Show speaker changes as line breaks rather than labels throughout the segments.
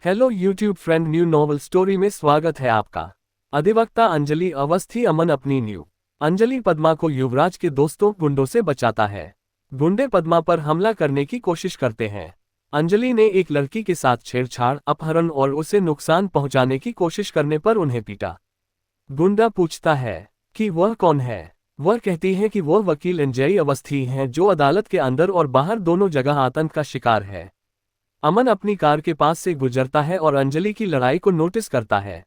Hello YouTube friend, new novel story में स्वागत है आपका। अधिवक्ता अंजलि अवस्थी अमन अपनी न्यू अंजलि पद्मा को युवराज के दोस्तों गुंडों से बचाता है। गुंडे पद्मा पर हमला करने की कोशिश करते हैं। अंजलि ने एक लड़की के साथ छेड़छाड़, अपहरण और उसे नुकसान पहुंचाने की कोशिश करने पर उन्हें पीटा। गुंडा पूछता है कि वह कौन है। वह कहती है कि वह वकील अंजलि अवस्थी हैं जो अदालत के अंदर और बाहर दोनों जगह आतंक का शिकार है। अमन अपनी कार के पास से गुजरता है और अंजलि की लड़ाई को नोटिस करता है।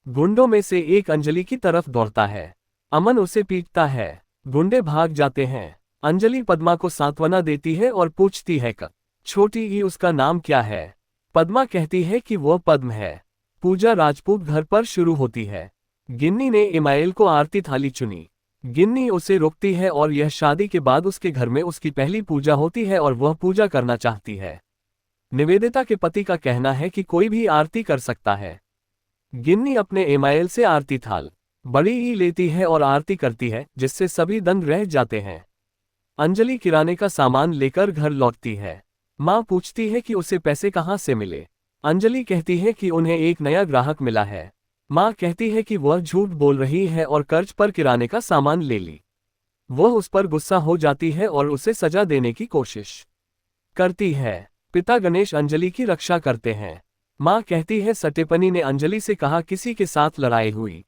गुंडों में से एक अंजलि की तरफ दौड़ता है। अमन उसे पीटता है। गुंडे भाग जाते हैं। अंजलि पद्मा को सांत्वना देती है और पूछती है कि छोटी ई उसका नाम क्या है। पद्मा कहती है कि वह पद्म है। पूजा राजपूत घर पर शुरू होती है। गिन्नी ने इमाइल को आरती थाली चुनी। गिन्नी उसे रोकती है और यह शादी के बाद उसके घर में उसकी पहली पूजा होती है और वह पूजा करना चाहती है। निवेदिता के पति का कहना है कि कोई भी आरती कर सकता है। गिन्नी अपने इमाइल से आरती थाल बड़ी ही लेती है और आरती करती है, जिससे सभी दंग रह जाते हैं। अंजलि किराने का सामान लेकर घर लौटती है। माँ पूछती है कि उसे पैसे कहाँ से मिले। अंजलि कहती है कि उन्हें एक नया ग्राहक मिला है। माँ कहती है कि वह झूठ बोल रही है और कर्ज पर किराने का सामान ले ली। वह उस पर गुस्सा हो जाती है और उसे सजा देने की कोशिश करती है। पिता गणेश अंजलि की रक्षा करते हैं। माँ कहती है सटेपनी ने अंजलि से कहा किसी के साथ लड़ाई हुई।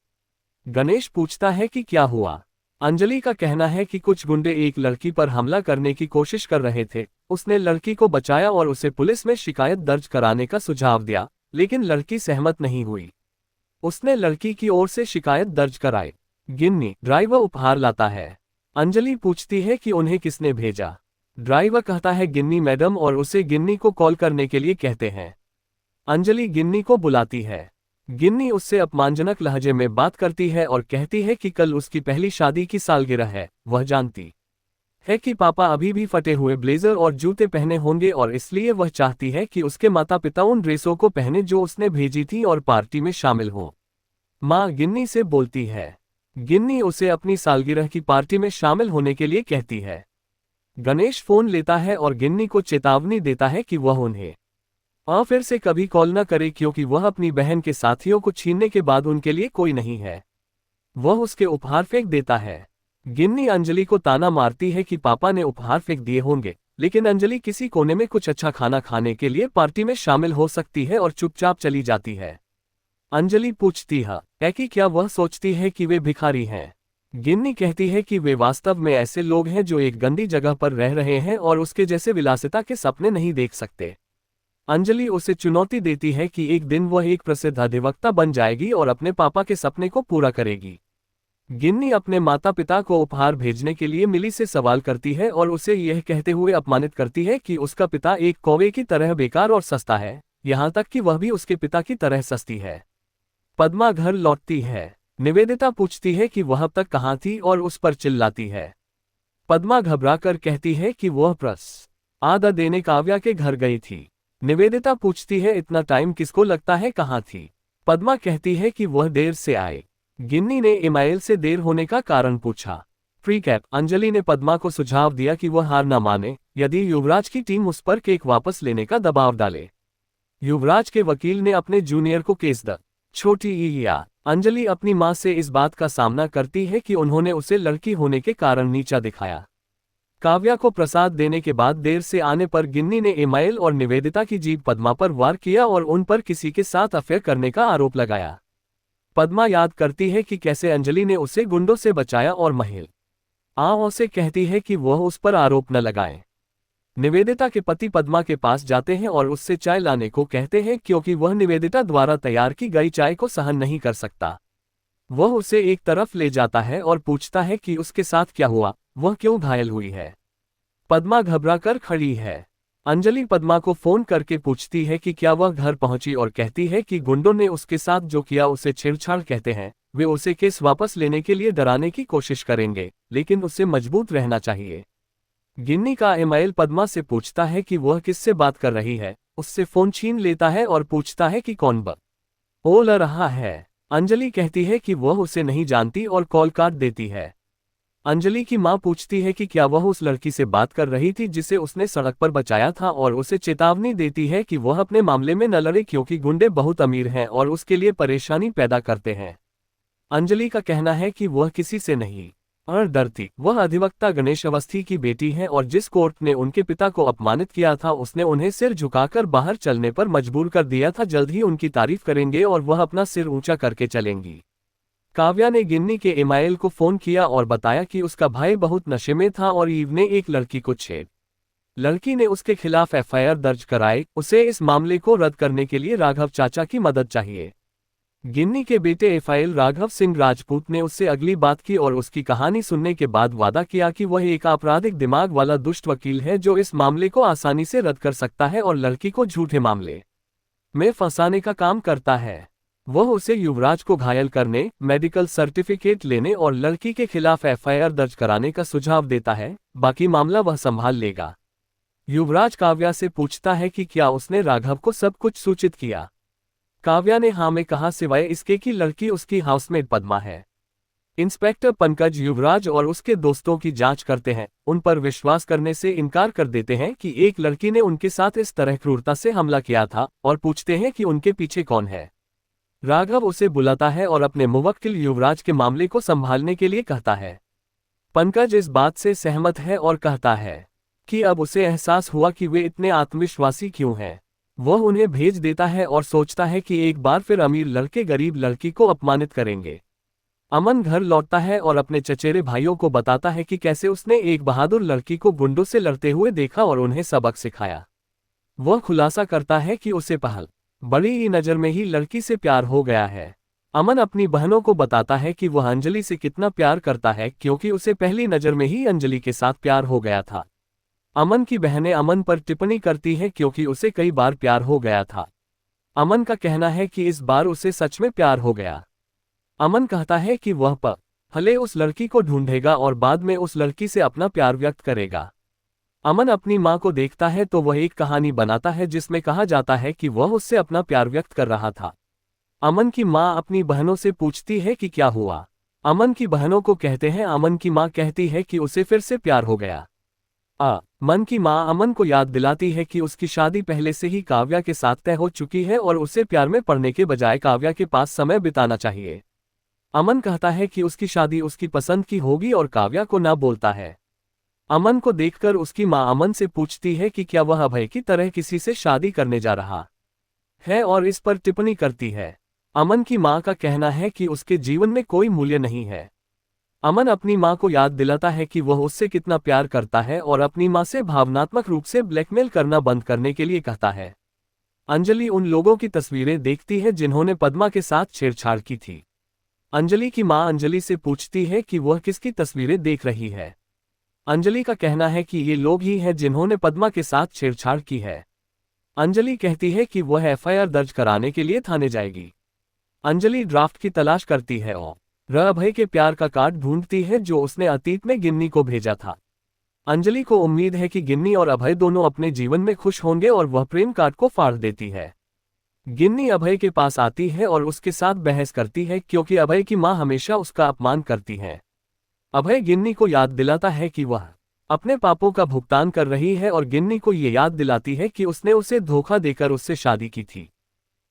गणेश पूछता है कि क्या हुआ। अंजलि का कहना है कि कुछ गुंडे एक लड़की पर हमला करने की कोशिश कर रहे थे। उसने लड़की को बचाया और उसे पुलिस में शिकायत दर्ज कराने का सुझाव दिया, लेकिन लड़की सहमत नहीं हुई। उसने लड़की की ओर से शिकायत दर्ज कराई। गिन्नी ड्राइवर उपहार लाता है। अंजलि पूछती है कि उन्हें किसने भेजा। ड्राइवर कहता है गिन्नी मैडम, और उसे गिन्नी को कॉल करने के लिए कहते हैं। अंजलि गिन्नी को बुलाती है। गिन्नी उससे अपमानजनक लहजे में बात करती है और कहती है कि कल उसकी पहली शादी की सालगिरह है। वह जानती है कि पापा अभी भी फटे हुए ब्लेजर और जूते पहने होंगे और इसलिए वह चाहती है कि उसके माता पिता उन ड्रेसों को पहने जो उसने भेजी थी और पार्टी में शामिल हो। माँ गिन्नी से बोलती है। गिन्नी उसे अपनी सालगिरह की पार्टी में शामिल होने के लिए कहती है। गणेश फोन लेता है और गिन्नी को चेतावनी देता है कि वह उन्हें फिर से कभी कॉल न करे, क्योंकि वह अपनी बहन के साथियों को छीनने के बाद उनके लिए कोई नहीं है। वह उसके उपहार फेंक देता है। गिन्नी अंजलि को ताना मारती है कि पापा ने उपहार फेंक दिए होंगे, लेकिन अंजलि किसी कोने में कुछ अच्छा खाना खाने के लिए पार्टी में शामिल हो सकती है और चुपचाप चली जाती है। अंजलि पूछती है कि क्या वह सोचती है कि वे भिखारी हैं। गिन्नी कहती है कि वे वास्तव में ऐसे लोग हैं जो एक गंदी जगह पर रह रहे हैं और उसके जैसे विलासिता के सपने नहीं देख सकते। अंजलि उसे चुनौती देती है कि एक दिन वह एक प्रसिद्ध अधिवक्ता बन जाएगी और अपने पापा के सपने को पूरा करेगी। गिन्नी अपने माता पिता को उपहार भेजने के लिए मिली से सवाल करती है और उसे यह कहते हुए अपमानित करती है कि उसका पिता एक कौवे की तरह बेकार और सस्ता है, यहाँ तक कि वह भी उसके पिता की तरह सस्ती है। पद्मा घर लौटती है। निवेदिता पूछती है कि वह अब तक कहाँ थी और उस पर चिल्लाती है। पद्मा घबराकर कहती है कि वह आधा देने काव्या के घर गई थी। निवेदिता पूछती है इतना टाइम किसको लगता है, कहाँ थी। पद्मा कहती है कि वह देर से आए। गिन्नी ने इमाइल से देर होने का कारण पूछा। प्रीकैप अंजलि ने पद्मा को सुझाव दिया कि वह हार न माने यदि युवराज की टीम उस पर केक वापस लेने का दबाव डाले। युवराज के वकील ने अपने जूनियर को केस द छोटी या अंजलि अपनी मां से इस बात का सामना करती है कि उन्होंने उसे लड़की होने के कारण नीचा दिखाया। काव्या को प्रसाद देने के बाद देर से आने पर गिन्नी ने इमाइल और निवेदिता की जीभ पद्मा पर वार किया और उन पर किसी के साथ अफेयर करने का आरोप लगाया। पद्मा याद करती है कि कैसे अंजलि ने उसे गुंडों से बचाया और महिला से कहती है कि वह उस पर आरोप न लगाए। निवेदिता के पति पद्मा के पास जाते हैं और उससे चाय लाने को कहते हैं, क्योंकि वह निवेदिता द्वारा तैयार की गई चाय को सहन नहीं कर सकता। वह उसे एक तरफ ले जाता है और पूछता है कि उसके साथ क्या हुआ, वह क्यों घायल हुई है। पद्मा घबरा कर खड़ी है। अंजलि पद्मा को फोन करके पूछती है कि क्या वह घर पहुंची और कहती है कि गुंडों ने उसके साथ जो किया उसे छेड़छाड़ कहते हैं। वे उसे केस वापस लेने के लिए डराने की कोशिश करेंगे, लेकिन उसे मजबूत रहना चाहिए। गिन्नी का इमाइल पद्मा से पूछता है कि वह किससे बात कर रही है। उससे फोन छीन लेता है और पूछता है कि कौन बोल रहा है। अंजलि कहती है कि वह उसे नहीं जानती और कॉल काट देती है। अंजलि की मां पूछती है कि क्या वह उस लड़की से बात कर रही थी जिसे उसने सड़क पर बचाया था, और उसे चेतावनी देती है कि वह अपने मामले में न लड़े क्योंकि गुंडे बहुत अमीर हैं और उसके लिए परेशानी पैदा करते हैं। अंजलि का कहना है कि वह किसी से नहीं और डरती। वह अधिवक्ता गणेश अवस्थी की बेटी है और जिस कोर्ट ने उनके पिता को अपमानित किया था उसने उन्हें सिर झुकाकर बाहर चलने पर मजबूर कर दिया था। जल्द ही उनकी तारीफ करेंगे और वह अपना सिर ऊंचा करके चलेंगी। काव्या ने गिन्नी के ईमेल को फोन किया और बताया कि उसका भाई बहुत नशे में था और ईव ने एक लड़की को छेड़। लड़की ने उसके खिलाफ एफआईआर दर्ज कराई। उसे इस मामले को रद्द करने के लिए राघव चाचा की मदद चाहिए। गिन्नी के बेटे एफआईएल राघव सिंह राजपूत ने उससे अगली बात की और उसकी कहानी सुनने के बाद वादा किया कि वह एक आपराधिक दिमाग वाला दुष्ट वकील है जो इस मामले को आसानी से रद्द कर सकता है और लड़की को झूठे मामले में फंसाने का काम करता है। वह उसे युवराज को घायल करने, मेडिकल सर्टिफिकेट लेने और लड़की के खिलाफ एफआईआर दर्ज कराने का सुझाव देता है। बाकी मामला वह संभाल लेगा। युवराज काव्या से पूछता है कि क्या उसने राघव को सब कुछ सूचित किया। काव्या ने हाँ में कहा, सिवाय इसके कि लड़की उसकी हाउसमेट पद्मा है। इंस्पेक्टर पंकज युवराज और उसके दोस्तों की जांच करते हैं, उन पर विश्वास करने से इनकार कर देते हैं कि एक लड़की ने उनके साथ इस तरह क्रूरता से हमला किया था, और पूछते हैं कि उनके पीछे कौन है। राघव उसे बुलाता है और अपने मुवक्किल युवराज के मामले को संभालने के लिए कहता है। पंकज इस बात से सहमत है और कहता है कि अब उसे एहसास हुआ कि वे इतने आत्मविश्वासी क्यों हैं। वह उन्हें भेज देता है और सोचता है कि एक बार फिर अमीर लड़के गरीब लड़की को अपमानित करेंगे। अमन घर लौटता है और अपने चचेरे भाइयों को बताता है कि कैसे उसने एक बहादुर लड़की को गुंडों से लड़ते हुए देखा और उन्हें सबक सिखाया। वह खुलासा करता है कि उसे पहल बड़ी ही नज़र में ही लड़की से प्यार हो गया है। अमन अपनी बहनों को बताता है कि वह अंजलि से कितना प्यार करता है क्योंकि उसे पहली नज़र में ही अंजलि के साथ प्यार हो गया था। अमन की बहनें अमन पर टिप्पणी करती हैं क्योंकि उसे कई बार प्यार हो गया था। अमन का कहना है कि इस बार उसे सच में प्यार हो गया। अमन कहता है कि वह पहले उस लड़की को ढूंढेगा और बाद में उस लड़की से अपना प्यार व्यक्त करेगा। अमन अपनी मां को देखता है तो वह एक कहानी बनाता है जिसमें कहा जाता है कि वह उससे अपना प्यार व्यक्त कर रहा था। अमन की मां अपनी बहनों से पूछती है कि क्या हुआ। अमन की बहनों को कहते हैं। अमन की मां कहती है कि उसे फिर से प्यार हो गया। मन की मां अमन को याद दिलाती है कि उसकी शादी पहले से ही काव्या के साथ तय हो चुकी है और उसे प्यार में पड़ने के बजाय काव्या के पास समय बिताना चाहिए। अमन कहता है कि उसकी शादी उसकी पसंद की होगी और काव्या को ना बोलता है। अमन को देखकर उसकी मां अमन से पूछती है कि क्या वह अभय की तरह किसी से शादी करने जा रहा है और इस पर टिप्पणी करती है। अमन की मां का कहना है कि उसके जीवन में कोई मूल्य नहीं है। अमन अपनी मां को याद दिलाता है कि वह उससे कितना प्यार करता है और अपनी मां से भावनात्मक रूप से ब्लैकमेल करना बंद करने के लिए कहता है। अंजलि उन लोगों की तस्वीरें देखती है जिन्होंने पद्मा के साथ छेड़छाड़ की थी। अंजलि की मां अंजलि से पूछती है कि वह किसकी तस्वीरें देख रही है। अंजलि का कहना है कि ये लोग ही हैं जिन्होंने पद्मा के साथ छेड़छाड़ की है। अंजलि कहती है कि वह एफआईआर दर्ज कराने के लिए थाने जाएगी। अंजलि ड्राफ्ट की तलाश करती है और अभय के प्यार का कार्ड ढूंढती है जो उसने अतीत में गिन्नी को भेजा था। अंजलि को उम्मीद है कि गिन्नी और अभय दोनों अपने जीवन में खुश होंगे और वह प्रेम कार्ड को फाड़ देती है। गिन्नी अभय के पास आती है और उसके साथ बहस करती है क्योंकि अभय की मां हमेशा उसका अपमान करती है। अभय गिन्नी को याद दिलाता है कि वह अपने पापों का भुगतान कर रही है और गिन्नी को ये याद दिलाती है कि उसने उसे धोखा देकर उससे शादी की थी।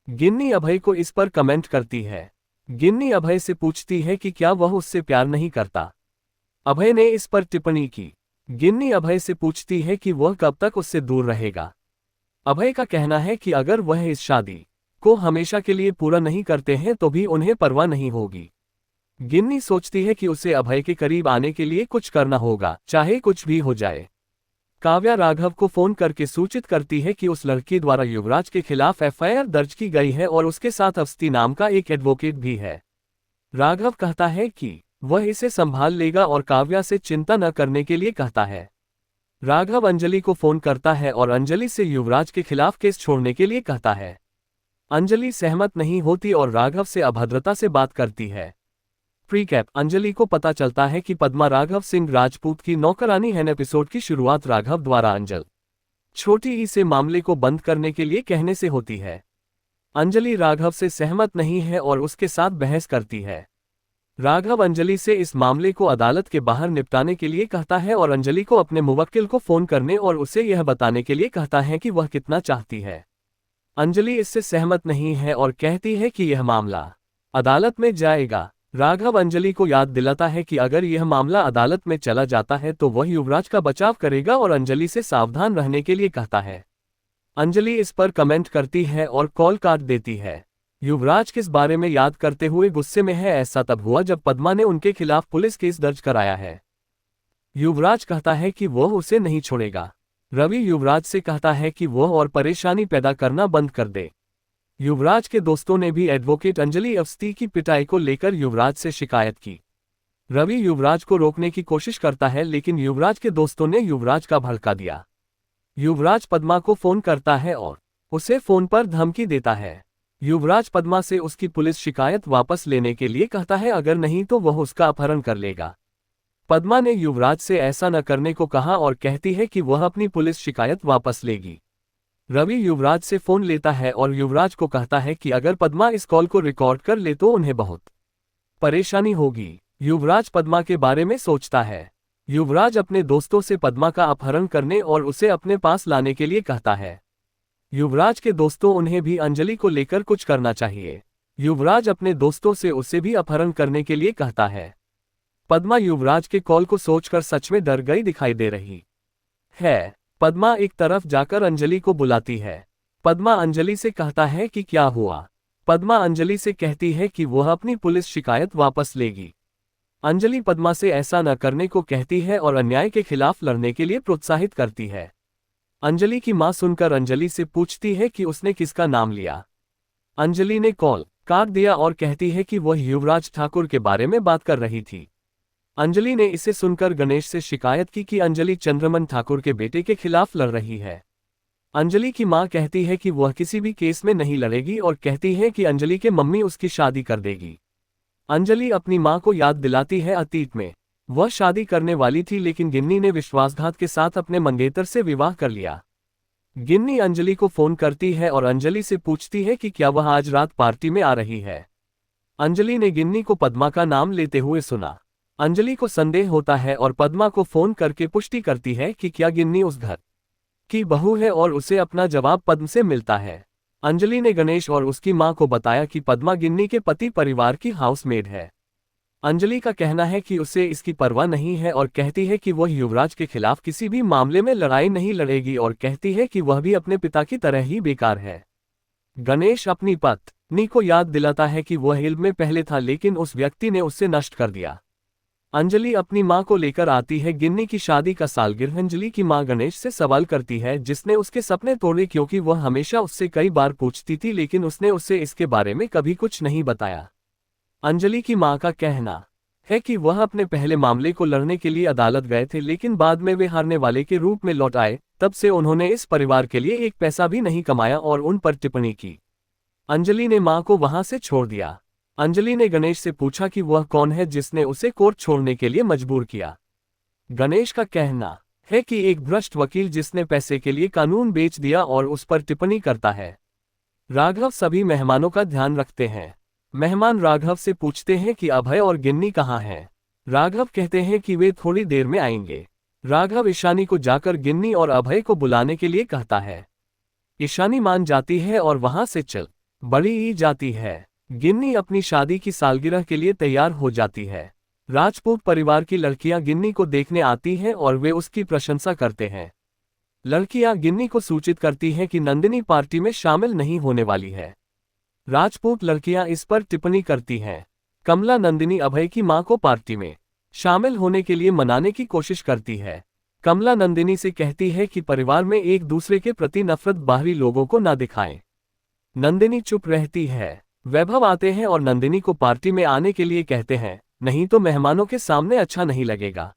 गिन्नी अभय को इस पर कमेंट करती है। गिन्नी अभय से पूछती है कि क्या वह उससे प्यार नहीं करता। अभय ने इस पर टिप्पणी की। गिन्नी अभय से पूछती है कि वह कब तक उससे दूर रहेगा। अभय का कहना है कि अगर वह इस शादी को हमेशा के लिए पूरा नहीं करते हैं तो भी उन्हें परवाह नहीं होगी। गिन्नी सोचती है कि उसे अभय के करीब आने के लिए कुछ करना होगा, चाहे कुछ भी हो जाए। काव्या राघव को फोन करके सूचित करती है कि उस लड़की द्वारा युवराज के खिलाफ एफआईआर दर्ज की गई है और उसके साथ अवस्थी नाम का एक एडवोकेट भी है। राघव कहता है कि वह इसे संभाल लेगा और काव्या से चिंता न करने के लिए कहता है। राघव अंजलि को फोन करता है और अंजलि से युवराज के खिलाफ केस छोड़ने के लिए कहता है। अंजलि सहमत नहीं होती और राघव से अभद्रता से बात करती है। प्रीकैप। अंजलि को पता चलता है कि पद्मा राघव सिंह राजपूत की नौकरानी है। एपिसोड की शुरुआत राघव द्वारा अंजल छोटी ई से मामले को बंद करने के लिए कहने से होती है। अंजलि राघव से सहमत नहीं है और उसके साथ बहस करती है। राघव अंजलि से इस मामले को अदालत के बाहर निपटाने के लिए कहता है और अंजलि को अपने मुवक्किल को फोन करने और उसे यह बताने के लिए कहता है कि वह कितना चाहती है। अंजलि इससे सहमत नहीं है और कहती है कि यह मामला अदालत में जाएगा। राघव अंजलि को याद दिलाता है कि अगर यह मामला अदालत में चला जाता है तो वह युवराज का बचाव करेगा और अंजलि से सावधान रहने के लिए कहता है। अंजलि इस पर कमेंट करती है और कॉल काट देती है। युवराज किस बारे में याद करते हुए गुस्से में है, ऐसा तब हुआ जब पद्मा ने उनके खिलाफ पुलिस केस दर्ज कराया है। युवराज कहता है कि वह उसे नहीं छोड़ेगा। रवि युवराज से कहता है कि वह और परेशानी पैदा करना बंद कर दे। युवराज के दोस्तों ने भी एडवोकेट अंजलि अवस्थी की पिटाई को लेकर युवराज से शिकायत की। रवि युवराज को रोकने की कोशिश करता है लेकिन युवराज के दोस्तों ने युवराज का भड़का दिया। युवराज पद्मा को फोन करता है और उसे फोन पर धमकी देता है। युवराज पद्मा से उसकी पुलिस शिकायत वापस लेने के लिए कहता है, अगर नहीं तो वह उसका अपहरण कर लेगा। पद्मा ने युवराज से ऐसा न करने को कहा और कहती है कि वह अपनी पुलिस शिकायत वापस लेगी। रवि युवराज से फोन लेता है और युवराज को कहता है कि अगर पद्मा इस कॉल को रिकॉर्ड कर ले तो उन्हें बहुत परेशानी होगी। युवराज पद्मा के बारे में सोचता है। युवराज अपने दोस्तों से पद्मा का अपहरण करने और उसे अपने पास लाने के लिए कहता है। युवराज के दोस्तों उन्हें भी अंजलि को लेकर कुछ करना चाहिए। युवराज अपने दोस्तों से उसे भी अपहरण करने के लिए कहता है। पद्मा युवराज के कॉल को सोचकर सच में डर गई दिखाई दे रही है। पद्मा एक तरफ जाकर अंजलि को बुलाती है। पद्मा अंजलि से कहता है कि क्या हुआ। पद्मा अंजलि से कहती है कि वह अपनी पुलिस शिकायत वापस लेगी। अंजलि पद्मा से ऐसा न करने को कहती है और अन्याय के खिलाफ लड़ने के लिए प्रोत्साहित करती है। अंजलि की मां सुनकर अंजलि से पूछती है कि उसने किसका नाम लिया। अंजलि ने कॉल काट दिया और कहती है कि वह युवराज ठाकुर के बारे में बात कर रही थी। अंजलि ने इसे सुनकर गणेश से शिकायत की कि अंजलि चंद्रमन ठाकुर के बेटे के खिलाफ लड़ रही है। अंजलि की मां कहती है कि वह किसी भी केस में नहीं लड़ेगी और कहती है कि अंजलि के मम्मी उसकी शादी कर देगी। अंजलि अपनी मां को याद दिलाती है अतीत में वह शादी करने वाली थी लेकिन गिन्नी ने विश्वासघात के साथ अपने मंगेतर से विवाह कर लिया। गिन्नी अंजलि को फोन करती है और अंजलि से पूछती है कि क्या वह आज रात पार्टी में आ रही है। अंजलि ने गिन्नी को पद्मा का नाम लेते हुए सुना। अंजलि को संदेह होता है और पद्मा को फोन करके पुष्टि करती है कि क्या गिन्नी उस घर की बहू है और उसे अपना जवाब पद्म से मिलता है। अंजलि ने गणेश और उसकी मां को बताया कि पद्मा गिन्नी के पति परिवार की हाउसमेड है। अंजलि का कहना है कि उसे इसकी परवाह नहीं है और कहती है कि वह युवराज के खिलाफ किसी भी मामले में लड़ाई नहीं लड़ेगी और कहती है कि वह भी अपने पिता की तरह ही बेकार है। गणेश अपनी पत्नी को याद दिलाता है कि वह इल्म में पहले था लेकिन उस व्यक्ति ने उसे नष्ट कर दिया। अंजलि अपनी मां को लेकर आती है गिन्नी की शादी का सालगिरह। अंजलि की मां गणेश से सवाल करती है जिसने उसके सपने तोड़े क्योंकि वह हमेशा उससे कई बार पूछती थी लेकिन उसने उसे इसके बारे में कभी कुछ नहीं बताया। अंजलि की मां का कहना है कि वह अपने पहले मामले को लड़ने के लिए अदालत गए थे लेकिन बाद में वे हारने वाले के रूप में लौट आए। तब से उन्होंने इस परिवार के लिए एक पैसा भी नहीं कमाया और उन पर टिप्पणी की। अंजलि ने मां को वहां से छोड़ दिया। अंजलि ने गणेश से पूछा कि वह कौन है जिसने उसे कोर्ट छोड़ने के लिए मजबूर किया। गणेश का कहना है कि एक भ्रष्ट वकील जिसने पैसे के लिए कानून बेच दिया और उस पर टिप्पणी करता है। राघव सभी मेहमानों का ध्यान रखते हैं। मेहमान राघव से पूछते हैं कि अभय और गिन्नी कहाँ हैं। राघव कहते हैं कि वे थोड़ी देर में आएंगे। राघव ईशानी को जाकर गिन्नी और अभय को बुलाने के लिए कहता है। ईशानी मान जाती है और वहां से चल बड़ी जाती है। गिन्नी अपनी शादी की सालगिरह के लिए तैयार हो जाती है। राजपूत परिवार की लड़कियां गिन्नी को देखने आती हैं और वे उसकी प्रशंसा करते हैं। लड़कियां गिन्नी को सूचित करती हैं कि नंदिनी पार्टी में शामिल नहीं होने वाली है। राजपूत लड़कियां इस पर टिप्पणी करती हैं। कमला नंदिनी अभय की मां को पार्टी में शामिल होने के लिए मनाने की कोशिश करती है। कमला नंदिनी से कहती है कि परिवार में एक दूसरे के प्रति नफरत बाहरी लोगों को न दिखाएं। नंदिनी चुप रहती है। वैभव आते हैं और नंदिनी को पार्टी में आने के लिए कहते हैं, नहीं तो मेहमानों के सामने अच्छा नहीं लगेगा।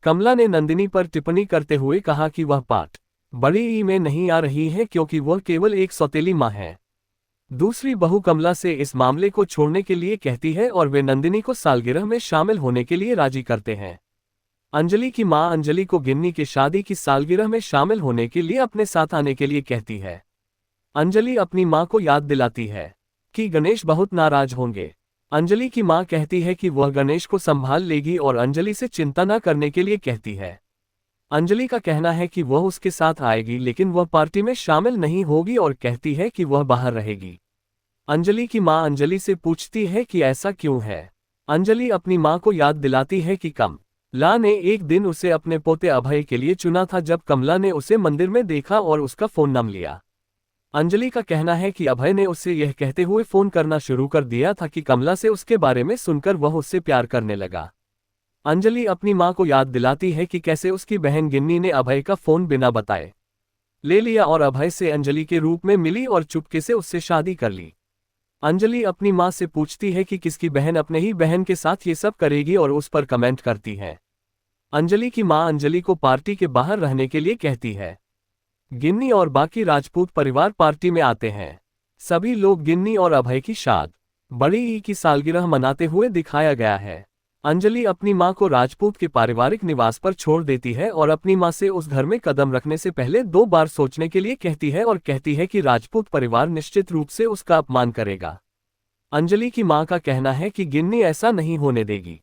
कमला ने नंदिनी पर टिप्पणी करते हुए कहा कि वह बड़ी में नहीं आ रही है क्योंकि वह केवल एक सौतेली मां है। दूसरी बहू कमला से इस मामले को छोड़ने के लिए कहती है और वे नंदिनी को सालगिरह में शामिल होने के लिए राजी करते हैं। अंजलि की मां अंजलि को गिन्नी की शादी की सालगिरह में शामिल होने के लिए अपने साथ आने के लिए कहती है। अंजलि अपनी मां को याद दिलाती है कि गणेश बहुत नाराज होंगे। अंजलि की मां कहती है कि वह गणेश को संभाल लेगी और अंजलि से चिंता न करने के लिए कहती है। अंजलि का कहना है कि वह उसके साथ आएगी लेकिन वह पार्टी में शामिल नहीं होगी और कहती है कि वह बाहर रहेगी। अंजलि की मां अंजलि से पूछती है कि ऐसा क्यों है। अंजलि अपनी मां को याद दिलाती है कि कमला ने एक दिन उसे अपने पोते अभय के लिए चुना था जब कमला ने उसे मंदिर में देखा और उसका फोन नंबर लिया। अंजलि का कहना है कि अभय ने उसे यह कहते हुए फोन करना शुरू कर दिया था कि कमला से उसके बारे में सुनकर वह उससे प्यार करने लगा। अंजलि अपनी मां को याद दिलाती है कि कैसे उसकी बहन गिन्नी ने अभय का फोन बिना बताए ले लिया और अभय से अंजलि के रूप में मिली और चुपके से उससे शादी कर ली। अंजलि अपनी मां से पूछती है कि किसकी बहन अपने ही बहन के साथ ये सब करेगी और उस पर कमेंट करती है। अंजलि की मां अंजलि को पार्टी के बाहर रहने के लिए कहती है। गिन्नी और बाकी राजपूत परिवार पार्टी में आते हैं। सभी लोग गिन्नी और अभय की शादी बड़ी ई की सालगिरह मनाते हुए दिखाया गया है। अंजलि अपनी मां को राजपूत के पारिवारिक निवास पर छोड़ देती है और अपनी मां से उस घर में कदम रखने से पहले 2 बार सोचने के लिए कहती है और कहती है कि राजपूत परिवार निश्चित रूप से उसका अपमान करेगा। अंजलि की मां का कहना है कि गिन्नी ऐसा नहीं होने देगी।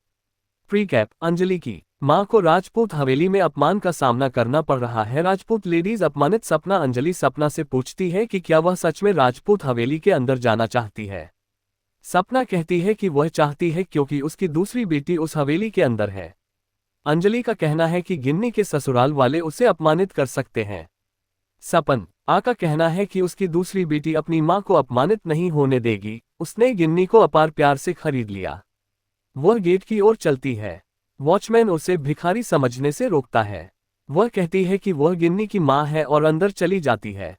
प्रीकैप, अंजलि की मां को राजपूत हवेली में अपमान का सामना करना पड़ रहा है। राजपूत लेडीज अपमानित सपना अंजलि सपना से पूछती है कि क्या वह सच में राजपूत हवेली के अंदर जाना चाहती है। सपना कहती है कि वह चाहती है क्योंकि उसकी दूसरी बेटी उस हवेली के अंदर है। अंजलि का कहना है कि गिन्नी के ससुराल वाले उसे अपमानित कर सकते हैं। सपना का कहना है कि उसकी दूसरी बेटी अपनी मां को अपमानित नहीं होने देगी। उसने गिन्नी को अपार प्यार से खरीद लिया। वह गेट की ओर चलती है। वॉचमैन उसे भिखारी समझने से रोकता है। वह कहती है कि वह गिन्नी की मां है और अंदर चली जाती है।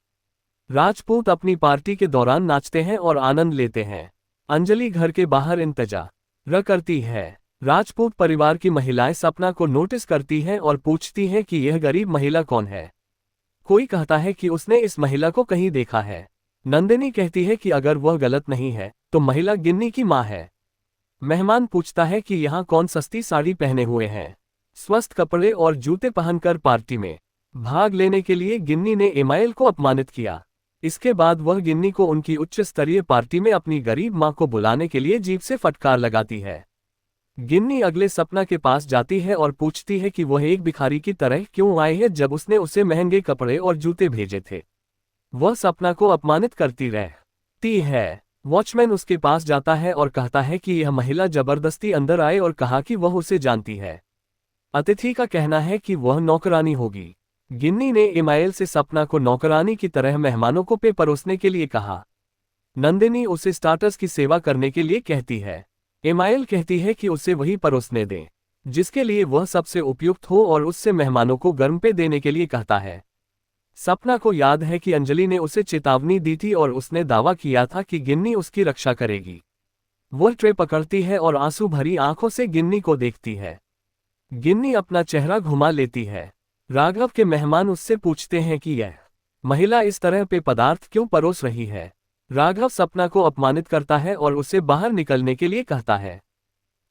राजपूत अपनी पार्टी के दौरान नाचते हैं और आनंद लेते हैं। अंजलि घर के बाहर इंतजार करती है। राजपूत परिवार की महिलाएं सपना को नोटिस करती हैं और पूछती हैं कि यह गरीब महिला कौन है। कोई कहता है कि उसने इस महिला को कहीं देखा है। नंदिनी कहती है कि अगर वह गलत नहीं है तो महिला गिन्नी की मां है। मेहमान पूछता है कि यहाँ कौन सस्ती साड़ी पहने हुए हैं। स्वस्थ कपड़े और जूते पहनकर पार्टी में भाग लेने के लिए गिन्नी ने इमाइल को अपमानित किया। इसके बाद वह गिन्नी को उनकी उच्च स्तरीय पार्टी में अपनी गरीब मां को बुलाने के लिए जीभ से फटकार लगाती है। गिन्नी अगले सपना के पास जाती है और पूछती है कि वह एक भिखारी की तरह क्यों आए है जब उसने उसे महंगे कपड़े और जूते भेजे थे। वह सपना को अपमानित करती रहती है। वॉचमैन उसके पास जाता है और कहता है कि यह महिला जबरदस्ती अंदर आए और कहा कि वह उसे जानती है। अतिथि का कहना है कि वह नौकरानी होगी। गिन्नी ने इमाइल से सपना को नौकरानी की तरह मेहमानों को पे परोसने के लिए कहा। नंदिनी उसे स्टार्टर्स की सेवा करने के लिए कहती है। इमाइल कहती है कि उसे वही परोसने दें जिसके लिए वह सबसे उपयुक्त हो और उससे मेहमानों को गर्म पे देने के लिए कहता है। सपना को याद है कि अंजलि ने उसे चेतावनी दी थी और उसने दावा किया था कि गिन्नी उसकी रक्षा करेगी। वह ट्रे पकड़ती है और आंसू भरी आंखों से गिन्नी को देखती है। गिन्नी अपना चेहरा घुमा लेती है। राघव के मेहमान उससे पूछते हैं कि यह महिला इस तरह पे पदार्थ क्यों परोस रही है। राघव सपना को अपमानित करता है और उसे बाहर निकलने के लिए कहता है।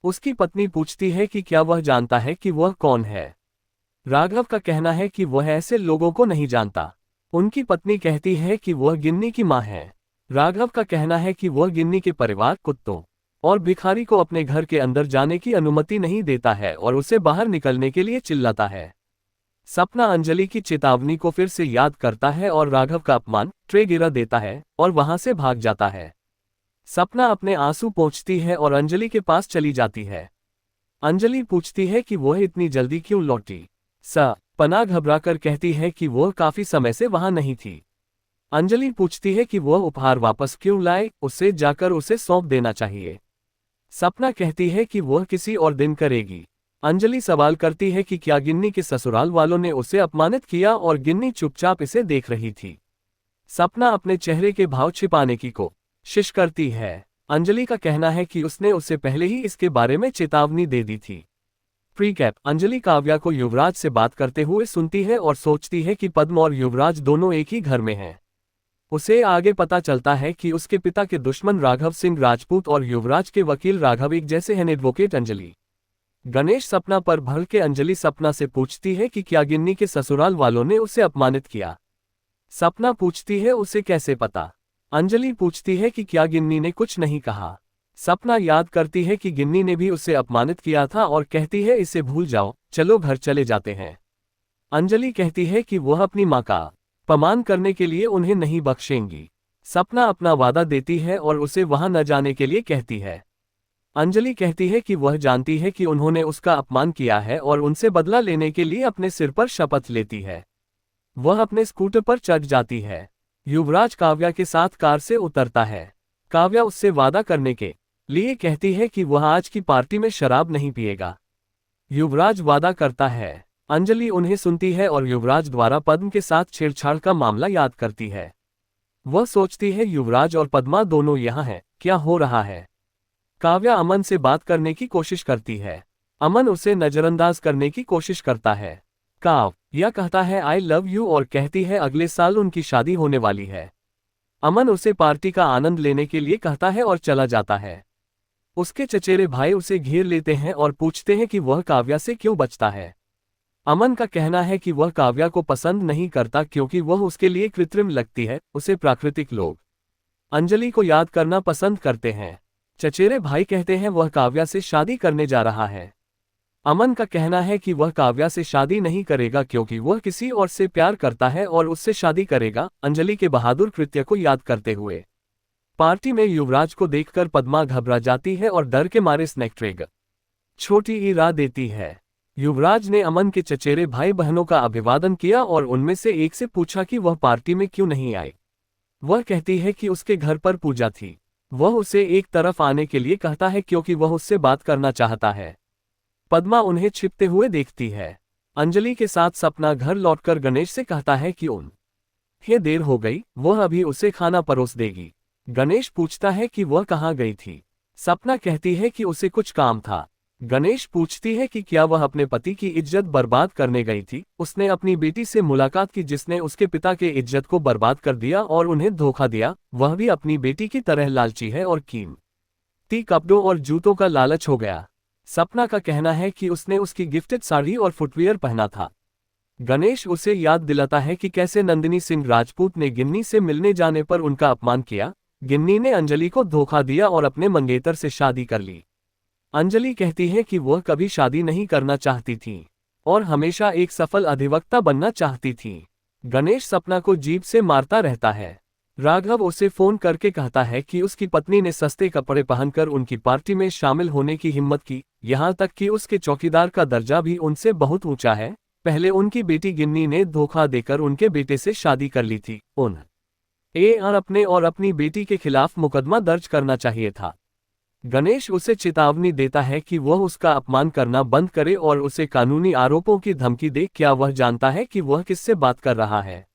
उसकी पत्नी पूछती है कि क्या वह जानता है कि वह कौन है। राघव का कहना है कि वह ऐसे लोगों को नहीं जानता। उनकी पत्नी कहती है कि वह गिन्नी की मां है। राघव का कहना है कि वह गिन्नी के परिवार, कुत्तों और भिखारी को अपने घर के अंदर जाने की अनुमति नहीं देता है और उसे बाहर निकलने के लिए चिल्लाता है। सपना अंजलि की चेतावनी को फिर से याद करता है और राघव का अपमान ट्रे गिरा देता है और वहां से भाग जाता है। सपना अपने आंसू पोंछती है और अंजलि के पास चली जाती है। अंजलि पूछती है कि वह इतनी जल्दी क्यों लौटी। सपना घबराकर कहती है कि वह काफी समय से वहां नहीं थी। अंजलि पूछती है कि वह उपहार वापस क्यों लाए, उसे जाकर उसे सौंप देना चाहिए। सपना कहती है कि वह किसी और दिन करेगी। अंजलि सवाल करती है कि क्या गिन्नी के ससुराल वालों ने उसे अपमानित किया और गिन्नी चुपचाप इसे देख रही थी। सपना अपने चेहरे के भाव छिपाने की कोशिश करती है। अंजलि का कहना है कि उसने उसे पहले ही इसके बारे में चेतावनी दे दी थी। प्रीकैप, अंजलि काव्या को युवराज से बात करते हुए सुनती है और सोचती है कि पद्म और युवराज दोनों एक ही घर में हैं। उसे आगे पता चलता है कि उसके पिता के दुश्मन राघव सिंह राजपूत और युवराज के वकील राघव एक जैसे हैं। एडवोकेट अंजलि गणेश सपना पर भड़क के अंजलि सपना से पूछती है कि क्या गिन्नी के ससुराल वालों ने उसे अपमानित किया। सपना पूछती है उसे कैसे पता। अंजलि पूछती है कि क्या गिन्नी ने कुछ नहीं कहा। सपना याद करती है कि गिन्नी ने भी उसे अपमानित किया था और कहती है इसे भूल जाओ, चलो घर चले जाते हैं। अंजलि कहती है कि वह अपनी माँ का अपमान करने के लिए उन्हें नहीं बख्शेंगी। सपना अपना वादा देती है और उसे वहां न जाने के लिए कहती है। अंजलि कहती है कि वह जानती है कि उन्होंने उसका अपमान किया है और उनसे बदला लेने के लिए अपने सिर पर शपथ लेती है। वह अपने स्कूटर पर चढ़ जाती है। युवराज काव्या के साथ कार से उतरता है। काव्या उससे वादा करने के लिए कहती है कि वह आज की पार्टी में शराब नहीं पिएगा। युवराज वादा करता है। अंजलि उन्हें सुनती है और युवराज द्वारा पद्म के साथ छेड़छाड़ का मामला याद करती है। वह सोचती है युवराज और पद्मा दोनों यहाँ हैं, क्या हो रहा है। काव्या अमन से बात करने की कोशिश करती है। अमन उसे नजरअंदाज करने की कोशिश करता है। काव्या कहता है आई लव यू और कहती है अगले साल उनकी शादी होने वाली है। अमन उसे पार्टी का आनंद लेने के लिए कहता है और चला जाता है। उसके चचेरे भाई उसे घेर लेते हैं और पूछते हैं कि वह काव्या से क्यों बचता है। अमन का कहना है कि वह काव्या को पसंद नहीं करता क्योंकि वह उसके लिए कृत्रिम लगती है, उसे प्राकृतिक लोग अंजलि को याद करना पसंद करते हैं। चचेरे भाई कहते हैं वह काव्या से शादी करने जा रहा है। अमन का कहना है कि वह काव्या से शादी नहीं करेगा क्योंकि वह किसी और से प्यार करता है और उससे शादी करेगा, अंजलि के बहादुर कृत्य को याद करते हुए। पार्टी में युवराज को देखकर पद्मा घबरा जाती है और डर के मारे स्नैक ट्रेग छोटी ईरा देती है। युवराज ने अमन के चचेरे भाई बहनों का अभिवादन किया और उनमें से एक से पूछा कि वह पार्टी में क्यों नहीं आई। वह कहती है कि उसके घर पर पूजा थी। वह उसे एक तरफ आने के लिए कहता है क्योंकि वह उससे बात करना चाहता है। पद्मा उन्हें छिपते हुए देखती है। अंजलि के साथ सपना घर लौटकर गणेश से कहता है कि उन्हें देर हो गई, वह अभी उसे खाना परोस देगी। गणेश पूछता है कि वह कहाँ गई थी। सपना कहती है कि उसे कुछ काम था। गणेश पूछती है कि क्या वह अपने पति की इज्जत बर्बाद करने गई थी। उसने अपनी बेटी से मुलाकात की जिसने उसके पिता के इज्जत को बर्बाद कर दिया और उन्हें धोखा दिया। वह भी अपनी बेटी की तरह लालची है और कीमती कपड़ों और जूतों का लालच हो गया। सपना का कहना है कि उसने उसकी गिफ्टेड साड़ी और फुटवियर पहना था। गणेश उसे याद दिलाता है कि कैसे नंदिनी सिंह राजपूत ने गिन्नी से मिलने जाने पर उनका अपमान किया। गिन्नी ने अंजलि को धोखा दिया और अपने मंगेतर से शादी कर ली। अंजलि कहती है कि वह कभी शादी नहीं करना चाहती थी और हमेशा एक सफल अधिवक्ता बनना चाहती थी। गणेश सपना को जीभ से मारता रहता है। राघव उसे फोन करके कहता है कि उसकी पत्नी ने सस्ते कपड़े पहनकर उनकी पार्टी में शामिल होने की हिम्मत की, यहाँ तक कि उसके चौकीदार का दर्जा भी उनसे बहुत ऊंचा है। पहले उनकी बेटी गिन्नी ने धोखा देकर उनके बेटे से शादी कर ली थी। अपने और अपनी बेटी के खिलाफ मुकदमा दर्ज करना चाहिए था। गणेश उसे चेतावनी देता है कि वह उसका अपमान करना बंद करे और उसे कानूनी आरोपों की धमकी दे। क्या वह जानता है कि वह किससे बात कर रहा है।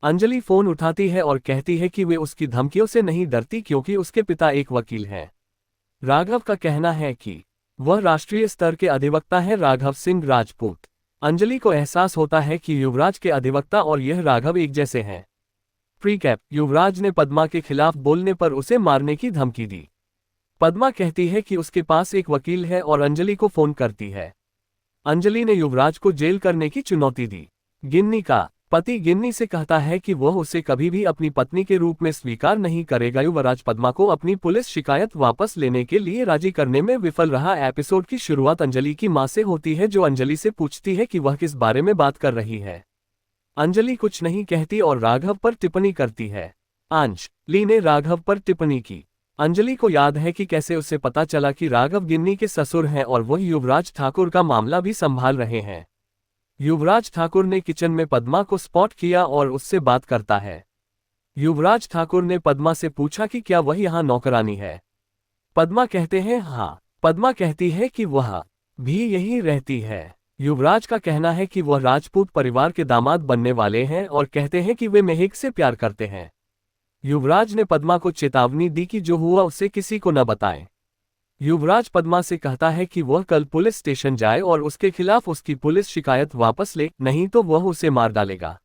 अंजलि फोन उठाती है और कहती है कि वे उसकी धमकियों से नहीं डरती क्योंकि उसके पिता एक वकील हैं। राघव का कहना है कि वह राष्ट्रीय स्तर के अधिवक्ता है, राघव सिंह राजपूत। अंजलि को एहसास होता है कि युवराज के अधिवक्ता और यह राघव एक जैसे हैं। प्रीकैप: युवराज ने पद्मा के खिलाफ बोलने पर उसे मारने की धमकी दी। पद्मा कहती है कि उसके पास एक वकील है और अंजलि को फोन करती है। अंजलि ने युवराज को जेल करने की चुनौती दी। गिन्नी का पति गिन्नी से कहता है कि वह उसे कभी भी अपनी पत्नी के रूप में स्वीकार नहीं करेगा। युवराज पद्मा को अपनी पुलिस शिकायत वापस लेने के लिए राजी करने में विफल रहा। एपिसोड की शुरुआत अंजलि की मां से होती है जो अंजलि से पूछती है कि वह किस बारे में बात कर रही है। अंजलि कुछ नहीं कहती और राघव पर टिप्पणी करती है। अंजलि ने राघव पर टिप्पणी की। अंजलि को याद है कि कैसे उसे पता चला कि राघव गिन्नी के ससुर हैं और वह युवराज ठाकुर का मामला भी संभाल रहे हैं। युवराज ठाकुर ने किचन में पद्मा को स्पॉट किया और उससे बात करता है। युवराज ठाकुर ने पद्मा से पूछा कि क्या वह यहाँ नौकरानी है। पद्मा कहते हैं हाँ। पद्मा कहती है कि वह भी यही रहती है। युवराज का कहना है कि वह राजपूत परिवार के दामाद बनने वाले हैं और कहते हैं कि वे मेहक से प्यार करते हैं। युवराज ने पद्मा को चेतावनी दी कि जो हुआ उसे किसी को न बताएं। युवराज पद्मा से कहता है कि वह कल पुलिस स्टेशन जाए और उसके खिलाफ उसकी पुलिस शिकायत वापस ले, नहीं तो वह उसे मार डालेगा।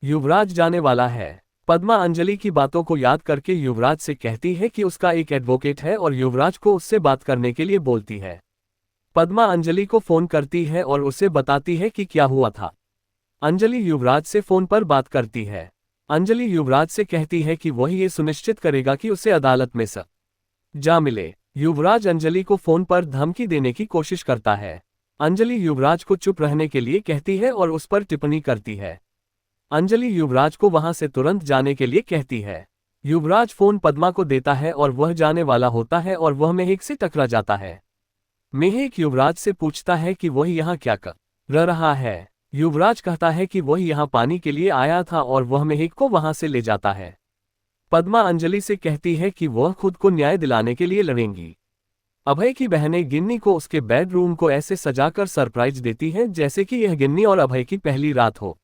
युवराज जाने वाला है। पद्मा अंजलि की बातों को याद करके युवराज से कहती है कि उसका एक एडवोकेट है और युवराज को उससे बात करने के लिए बोलती है। पद्मा अंजलि को फोन करती है और उसे बताती है कि क्या हुआ था। अंजलि युवराज से फोन पर बात करती है। अंजलि युवराज से कहती है कि वह ये सुनिश्चित करेगा कि उसे अदालत में सजा मिले। युवराज अंजलि को फोन पर धमकी देने की कोशिश करता है। अंजलि युवराज को चुप रहने के लिए कहती है और उस पर टिप्पणी करती है। अंजलि युवराज को वहां से तुरंत जाने के लिए कहती है। युवराज फोन पद्मा को देता है और वह जाने वाला होता है और वह मेहक से टकरा जाता है। मेहक युवराज से पूछता है कि वह यहाँ क्या कर रहा है। युवराज कहता है कि वह यहाँ पानी के लिए आया था और वह मेहक को वहां से ले जाता है। पद्मा अंजलि से कहती है कि वह खुद को न्याय दिलाने के लिए लड़ेंगी। अभय की बहनें गिन्नी को उसके बेडरूम को ऐसे सजाकर सरप्राइज देती हैं जैसे कि यह गिन्नी और अभय की पहली रात हो।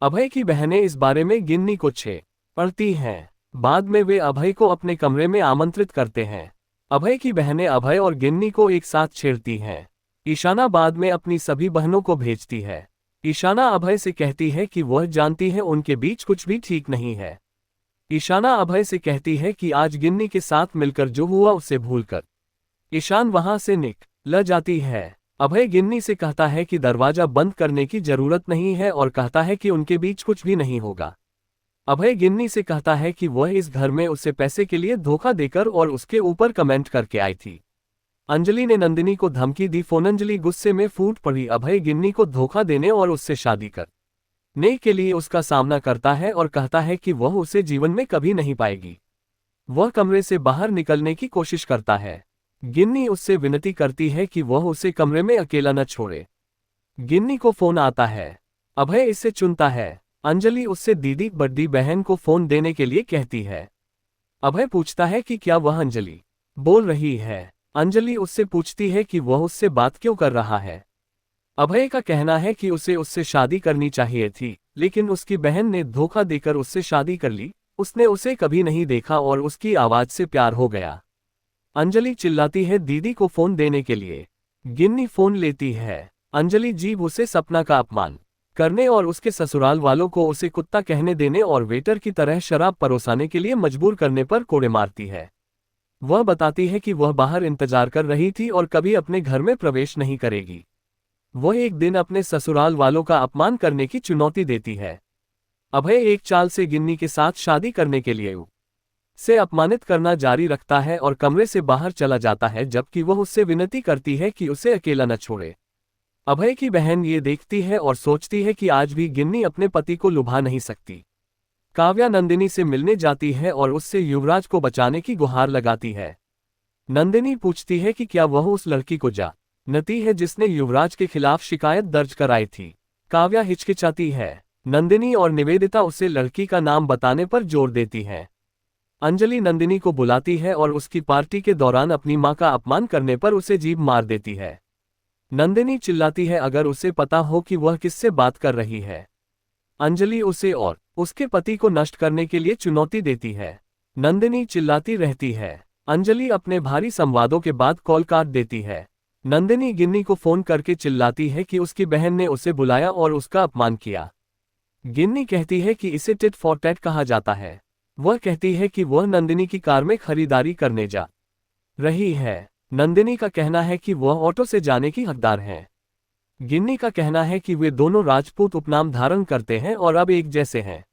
अभय की बहनें इस बारे में गिन्नी को पढ़ती हैं। बाद में वे अभय को अपने कमरे में आमंत्रित करते हैं। अभय की बहनें अभय और गिन्नी को एक साथ छेड़ती हैं। ईशाना बाद में अपनी सभी बहनों को भेजती है। ईशाना अभय से कहती है कि वह जानती है उनके बीच कुछ भी ठीक नहीं है। ईशाना अभय से कहती है कि आज गिन्नी के साथ मिलकर जो हुआ उसे भूलकर ईशान वहां से निकल जाती है। अभय गिन्नी से कहता है कि दरवाजा बंद करने की जरूरत नहीं है और कहता है कि उनके बीच कुछ भी नहीं होगा। अभय गिन्नी से कहता है कि वह इस घर में उसे पैसे के लिए धोखा देकर और उसके ऊपर कमेंट करके आई थी। अंजलि ने नंदिनी को धमकी दी। अंजलि गुस्से में फूट पड़ी। अभय गिन्नी को धोखा देने और उससे शादी करने के लिए उसका सामना करता है और कहता है कि वह उसे जीवन में कभी नहीं पाएगी। वह कमरे से बाहर निकलने की कोशिश करता है। गिन्नी उससे विनती करती है कि वह उसे कमरे में अकेला न छोड़े। गिन्नी को फोन आता है। अभय इसे चुनता है। अंजलि उससे दीदी बड़ी बहन को फोन देने के लिए कहती है। अभय पूछता है कि क्या वह अंजलि बोल रही है। अंजलि उससे पूछती है कि वह उससे बात क्यों कर रहा है। अभय का कहना है कि उसे उससे शादी करनी चाहिए थी, लेकिन उसकी बहन ने धोखा देकर उससे शादी कर ली। उसने उसे कभी नहीं देखा और उसकी आवाज से प्यार हो गया। अंजलि चिल्लाती है दीदी को फोन देने के लिए। गिन्नी फोन लेती है। अंजलि जीभ उसे सपना का अपमान करने और उसके ससुराल वालों को उसे कुत्ता कहने देने और वेटर की तरह शराब परोसाने के लिए मजबूर करने पर कोड़े मारती है। वह बताती है कि वह बाहर इंतजार कर रही थी और कभी अपने घर में प्रवेश नहीं करेगी। वह एक दिन अपने ससुराल वालों का अपमान करने की चुनौती देती है। अभय एक चाल से गिन्नी के साथ शादी करने के लिए से अपमानित करना जारी रखता है और कमरे से बाहर चला जाता है, जबकि वह उससे विनती करती है कि उसे अकेला न छोड़े। अभय की बहन ये देखती है और सोचती है कि आज भी गिन्नी अपने पति को लुभा नहीं सकती। काव्या नंदिनी से मिलने जाती है और उससे युवराज को बचाने की गुहार लगाती है। नंदिनी पूछती है कि क्या वह उस लड़की को जानती है जिसने युवराज के खिलाफ शिकायत दर्ज कराई थी। काव्या हिचकिचाती है। नंदिनी और निवेदिता उसे लड़की का नाम बताने पर जोर देती हैं। अंजलि नंदिनी को बुलाती है और उसकी पार्टी के दौरान अपनी मां का अपमान करने पर उसे जीभ मार देती है। नंदिनी चिल्लाती है अगर उसे पता हो कि वह किससे बात कर रही है। अंजलि उसे और उसके पति को नष्ट करने के लिए चुनौती देती है। नंदिनी चिल्लाती रहती है। अंजलि अपने भारी संवादों के बाद कॉल काट देती है। नंदिनी गिन्नी को फोन करके चिल्लाती है कि उसकी बहन ने उसे बुलाया और उसका अपमान किया। गिन्नी कहती है कि इसे टिट फॉर टैट कहा जाता है। वह कहती है कि वह नंदिनी की कार में खरीदारी करने जा रही है। नंदिनी का कहना है कि वह ऑटो से जाने की हकदार है। गिन्नी का कहना है कि वे दोनों राजपूत उपनाम धारण करते हैं और अब एक जैसे हैं।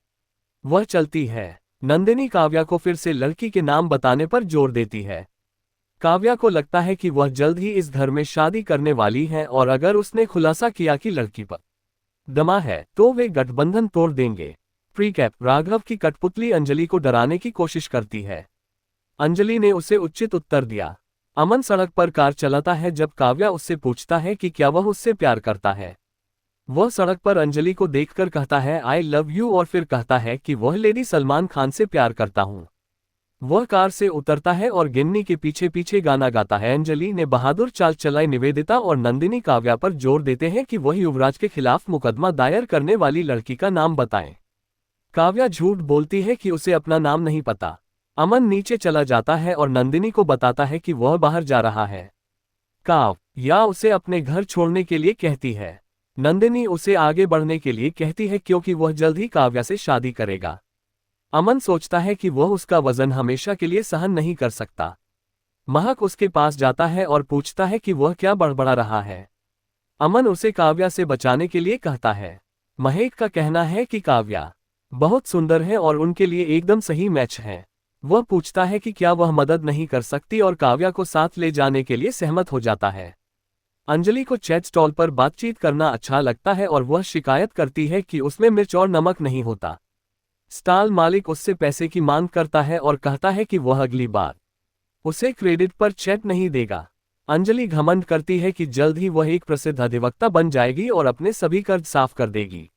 वह चलती है। नंदिनी काव्या को फिर से लड़की के नाम बताने पर जोर देती है। काव्या को लगता है कि वह जल्द ही इस घर में शादी करने वाली है और अगर उसने खुलासा किया कि लड़की पर दमा है तो वे गठबंधन तोड़ देंगे। प्रीकैप राघव की कठपुतली अंजलि को डराने की कोशिश करती है। अंजलि ने उसे उचित उत्तर दिया। अमन सड़क पर कार चलाता है जब काव्या उससे पूछता है कि क्या वह उससे प्यार करता है। वह सड़क पर अंजलि को देखकर कहता है आई लव यू और फिर कहता है कि वह लेडी सलमान खान से प्यार करता हूँ। वह कार से उतरता है और गिन्नी के पीछे पीछे गाना गाता है। अंजलि ने बहादुर चाल चलाई। निवेदिता और नंदिनी काव्या पर जोर देते हैं कि वह युवराज के खिलाफ मुकदमा दायर करने वाली लड़की का नाम बताएं। काव्या झूठ बोलती है कि उसे अपना नाम नहीं पता। अमन नीचे चला जाता है और नंदिनी को बताता है कि वह बाहर जा रहा है। काव्या उसे अपने घर छोड़ने के लिए कहती है। नंदिनी उसे आगे बढ़ने के लिए कहती है क्योंकि वह जल्द ही काव्या से शादी करेगा। अमन सोचता है कि वह उसका वजन हमेशा के लिए सहन नहीं कर सकता। महक उसके पास जाता है और पूछता है कि वह क्या बड़बड़ा रहा है। अमन उसे काव्या से बचाने के लिए कहता है। महक का कहना है कि काव्या बहुत सुंदर है और उनके लिए एकदम सही मैच है। वह पूछता है कि क्या वह मदद नहीं कर सकती और काव्या को साथ ले जाने के लिए सहमत हो जाता है। अंजलि को चैट स्टॉल पर बातचीत करना अच्छा लगता है और वह शिकायत करती है कि उसमें मिर्च और नमक नहीं होता। स्टॉल मालिक उससे पैसे की मांग करता है और कहता है कि वह अगली बार उसे क्रेडिट पर चैट नहीं देगा। अंजलि घमंड करती है कि जल्द ही वह एक प्रसिद्ध अधिवक्ता बन जाएगी और अपने सभी कर्ज साफ कर देगी।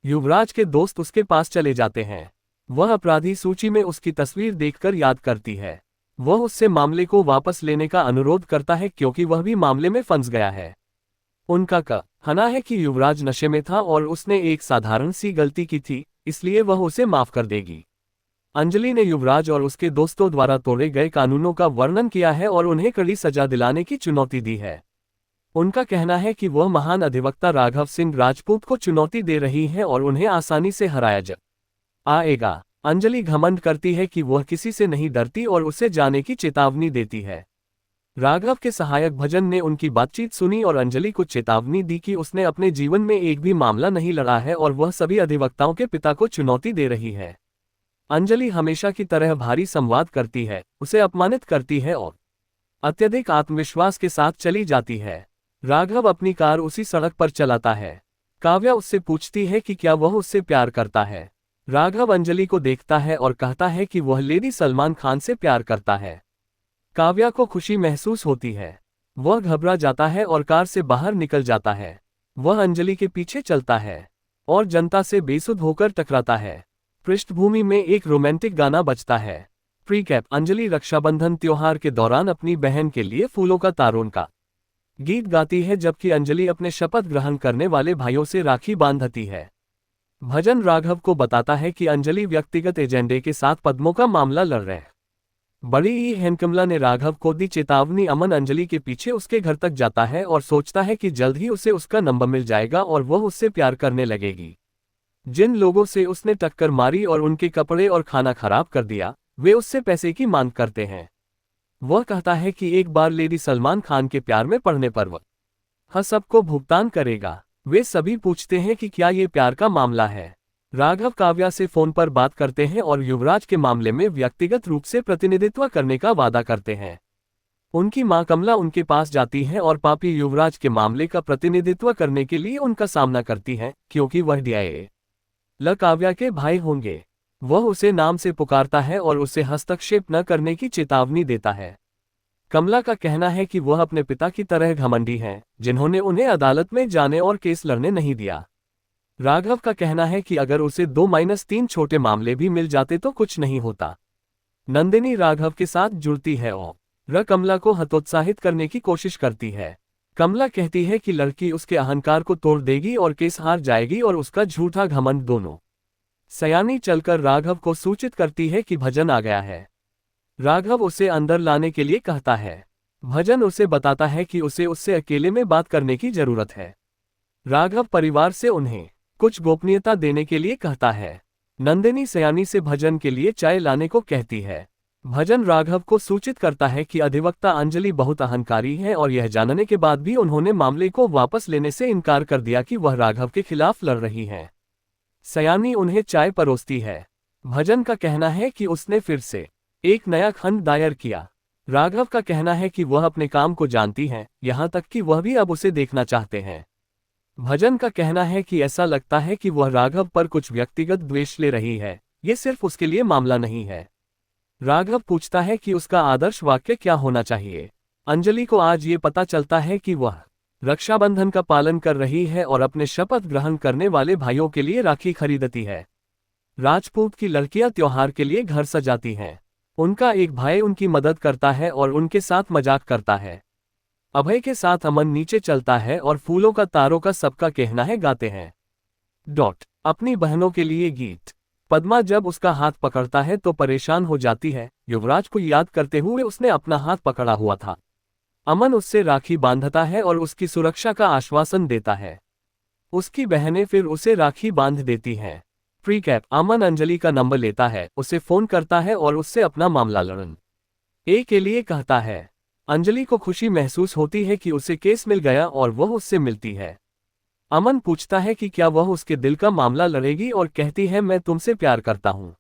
युवराज के दोस्त उसके पास चले जाते हैं। वह अपराधी सूची में उसकी तस्वीर देखकर याद करती है। वह उससे मामले को वापस लेने का अनुरोध करता है क्योंकि वह भी मामले में फंस गया है। उनका कहना है कि युवराज नशे में था और उसने एक साधारण सी गलती की थी, इसलिए वह उसे माफ कर देगी। अंजलि ने युवराज और उसके दोस्तों द्वारा तोड़े गए कानूनों का वर्णन किया है और उन्हें कड़ी सजा दिलाने की चुनौती दी है। उनका कहना है कि वह महान अधिवक्ता राघव सिंह राजपूत को चुनौती दे रही है और उन्हें आसानी से हराया जा आएगा। अंजलि घमंड करती है कि वह किसी से नहीं डरती और उसे जाने की चेतावनी देती है। राघव के सहायक भजन ने उनकी बातचीत सुनी और अंजलि को चेतावनी दी कि उसने अपने जीवन में एक भी मामला नहीं लड़ा है और वह सभी अधिवक्ताओं के पिता को चुनौती दे रही है। अंजलि हमेशा की तरह भारी संवाद करती है, उसे अपमानित करती है और अत्यधिक आत्मविश्वास के साथ चली जाती है। राघव अपनी कार उसी सड़क पर चलाता है। काव्या उससे पूछती है कि क्या वह उससे प्यार करता है। राघव अंजलि को देखता है और कहता है कि वह लेडी सलमान खान से प्यार करता है। काव्या को खुशी महसूस होती है। वह घबरा जाता है और कार से बाहर निकल जाता है। वह अंजलि के पीछे चलता है और जनता से बेसुध होकर टकराता है। पृष्ठभूमि में एक रोमांटिक गाना बजता है। प्रीकैप: अंजलि रक्षाबंधन त्योहार के दौरान अपनी बहन के लिए फूलों का तारोन का गीत गाती है जबकि अंजलि अपने शपथ ग्रहण करने वाले भाइयों से राखी बांधती है। भजन राघव को बताता है कि अंजलि व्यक्तिगत एजेंडे के साथ पद्मों का मामला लड़ रहे हैं। बड़ी ई हेनकमला ने राघव को दी चेतावनी। अमन अंजलि के पीछे उसके घर तक जाता है और सोचता है कि जल्द ही उसे उसका नंबर मिल जाएगा और वह उससे प्यार करने लगेगी। जिन लोगों से उसने टक्कर मारी और उनके कपड़े और खाना खराब कर दिया, वे उससे पैसे की मांग करते हैं। वह कहता है कि एक बार लेडी सलमान खान के प्यार में पड़ने पर वह सबको भुगतान करेगा। वे सभी पूछते हैं कि क्या ये प्यार का मामला है। राघव काव्या से फोन पर बात करते हैं और युवराज के मामले में व्यक्तिगत रूप से प्रतिनिधित्व करने का वादा करते हैं। उनकी मां कमला उनके पास जाती है और पापी युवराज के मामले का प्रतिनिधित्व करने के लिए उनका सामना करती है क्योंकि वह काव्या के भाई होंगे। वह उसे नाम से पुकारता है और उसे हस्तक्षेप न करने की चेतावनी देता है। कमला का कहना है कि वह अपने पिता की तरह घमंडी हैं, जिन्होंने उन्हें अदालत में जाने और केस लड़ने नहीं दिया। राघव का कहना है कि अगर उसे 2-3 छोटे मामले भी मिल जाते तो कुछ नहीं होता। नंदिनी राघव के साथ जुड़ती है और कमला को हतोत्साहित करने की कोशिश करती है। कमला कहती है कि लड़की उसके अहंकार को तोड़ देगी और केस हार जाएगी और उसका झूठा घमंड दोनों। सयानी चलकर राघव को सूचित करती है कि भजन आ गया है। राघव उसे अंदर लाने के लिए कहता है। भजन उसे बताता है कि उसे उससे अकेले में बात करने की जरूरत है। राघव परिवार से उन्हें कुछ गोपनीयता देने के लिए कहता है। नंदिनी सयानी से भजन के लिए चाय लाने को कहती है। भजन राघव को सूचित करता है कि अधिवक्ता अंजलि बहुत अहंकारी है और यह जानने के बाद भी उन्होंने मामले को वापस लेने से इनकार कर दिया कि वह राघव के खिलाफ लड़ रही हैं। सयानी उन्हें चाय परोसती है। भजन का कहना है कि उसने फिर से एक नया खंड दायर किया। राघव का कहना है कि वह अपने काम को जानती हैं, यहाँ तक कि वह भी अब उसे देखना चाहते हैं। भजन का कहना है कि ऐसा लगता है कि वह राघव पर कुछ व्यक्तिगत द्वेष ले रही है, ये सिर्फ उसके लिए मामला नहीं है। राघव पूछता है कि उसका आदर्श वाक्य क्या होना चाहिए। अंजलि को आज ये पता चलता है कि वह रक्षाबंधन का पालन कर रही है और अपने शपथ ग्रहण करने वाले भाइयों के लिए राखी खरीदती है। राजपूत की लड़कियां त्योहार के लिए घर सजाती हैं। उनका एक भाई उनकी मदद करता है और उनके साथ मजाक करता है। अभय के साथ अमन नीचे चलता है और फूलों का तारों का सबका कहना है गाते हैं। अपनी बहनों के लिए गीत। पद्मा जब उसका हाथ पकड़ता है तो परेशान हो जाती है। युवराज को याद करते हुए उसने अपना हाथ पकड़ा हुआ था। अमन उससे राखी बांधता है और उसकी सुरक्षा का आश्वासन देता है। उसकी बहनें फिर उसे राखी बांध देती हैं। प्रीकैप: अमन अंजलि का नंबर लेता है, उसे फोन करता है और उससे अपना मामला लड़ने के लिए कहता है। अंजलि को खुशी महसूस होती है कि उसे केस मिल गया और वह उससे मिलती है। अमन पूछता है कि क्या वह उसके दिल का मामला लड़ेगी और कहती है, मैं तुमसे प्यार करता हूँ।